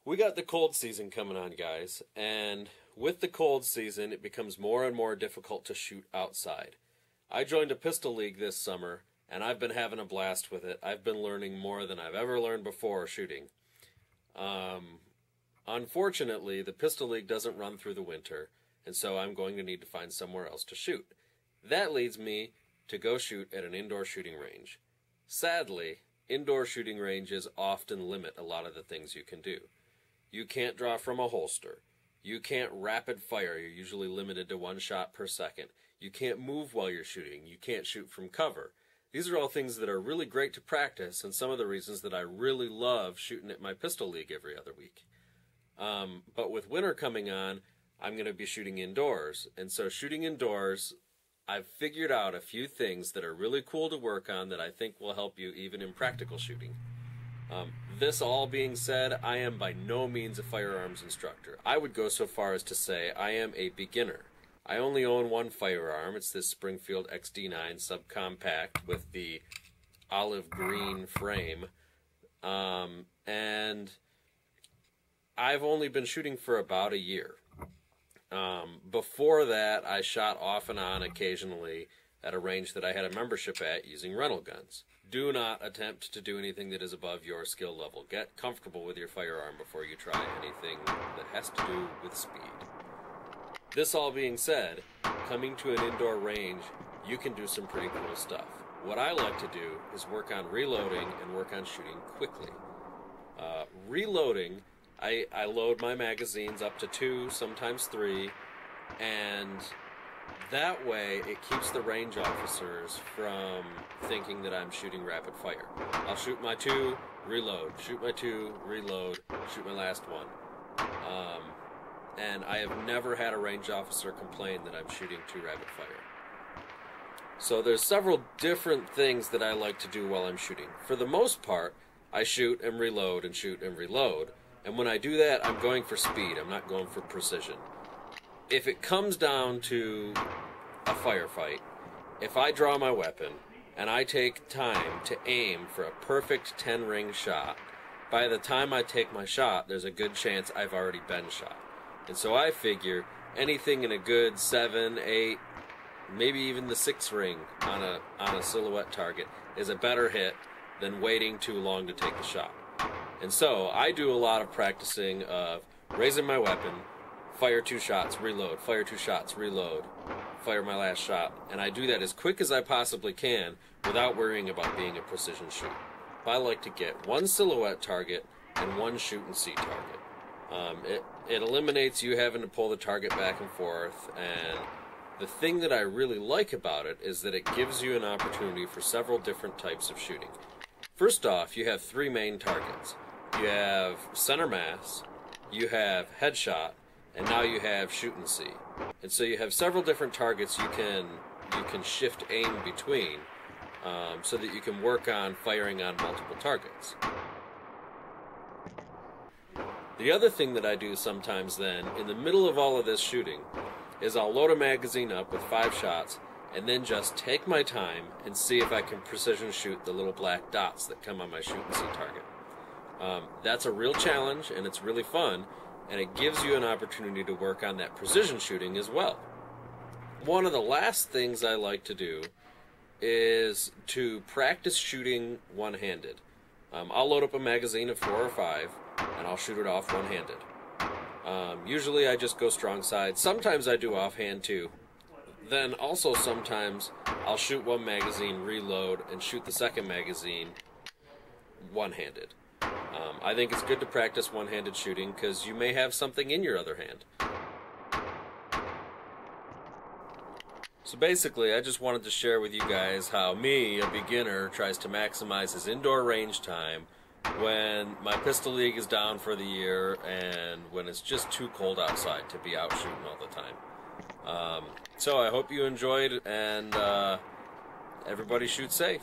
We got the cold season coming on, guys, and with the cold season, it becomes more and more difficult to shoot outside. I joined a pistol league this summer, and I've been having a blast with it. I've been learning more than I've ever learned before shooting. Unfortunately, the pistol league doesn't run through the winter, and so I'm going to need to find somewhere else to shoot. That leads me to go shoot at an indoor shooting range. Sadly, indoor shooting ranges often limit a lot of the things you can do. You can't draw from a holster. You can't rapid fire. You're usually limited to 1 shot per second. You can't move while you're shooting. You can't shoot from cover. These are all things that are really great to practice, and some of the reasons that I really love shooting at my pistol league every other week. But with winter coming on, I'm going to be shooting indoors. And so shooting indoors, I've figured out a few things that are really cool to work on that I think will help you even in practical shooting. This all being said, I am by no means a firearms instructor. I would go so far as to say I am a beginner. I only own one firearm. It's this Springfield XD9 subcompact with the olive green frame. And I've only been shooting for about a year. Before that, I shot off and on occasionally at a range that I had a membership at using rental guns. Do not attempt to do anything that is above your skill level. Get comfortable with your firearm before you try anything that has to do with speed. This all being said, coming to an indoor range, you can do some pretty cool stuff. What I like to do is work on reloading and work on shooting quickly. Reloading, I load my magazines up to 2, sometimes 3, and that way it keeps the range officers from thinking that I'm shooting rapid fire. I'll shoot my 2, reload, shoot my 2, reload, shoot my last one. And I have never had a range officer complain that I'm shooting too rapid fire. So there's several different things that I like to do while I'm shooting. For the most part, I shoot and reload and shoot and reload. And when I do that, I'm going for speed. I'm not going for precision. If it comes down to a firefight, if I draw my weapon and I take time to aim for a perfect 10-ring shot, by the time I take my shot, there's a good chance I've already been shot. And so I figure anything in a good 7, 8, maybe even the 6 ring on a silhouette target is a better hit than waiting too long to take the shot. And so I do a lot of practicing of raising my weapon, fire 2 shots, reload, fire 2 shots, reload, fire my last shot. And I do that as quick as I possibly can without worrying about being a precision shoot. I like to get 1 silhouette target and 1 shoot and see target. It eliminates you having to pull the target back and forth, and the thing that I really like about it is that it gives you an opportunity for several different types of shooting. First off, you have 3 main targets. You have center mass, you have headshot, and now you have shoot and see. And so you have several different targets you can shift aim between, so that you can work on firing on multiple targets. The other thing that I do sometimes then, in the middle of all of this shooting, is I'll load a magazine up with 5 shots and then just take my time and see if I can precision shoot the little black dots that come on my shoot and see target. That's a real challenge, and it's really fun, and it gives you an opportunity to work on that precision shooting as well. One of the last things I like to do is to practice shooting one-handed. I'll load up a magazine of 4 or 5, and I'll shoot it off one-handed. Usually I just go strong side. Sometimes I do offhand too. Then also sometimes I'll shoot 1 magazine, reload, and shoot the second magazine one-handed. I think it's good to practice one-handed shooting because you may have something in your other hand. So basically, I just wanted to share with you guys how me, a beginner, tries to maximize his indoor range time when my pistol league is down for the year and when it's just too cold outside to be out shooting all the time. So I hope you enjoyed, and everybody shoot safe.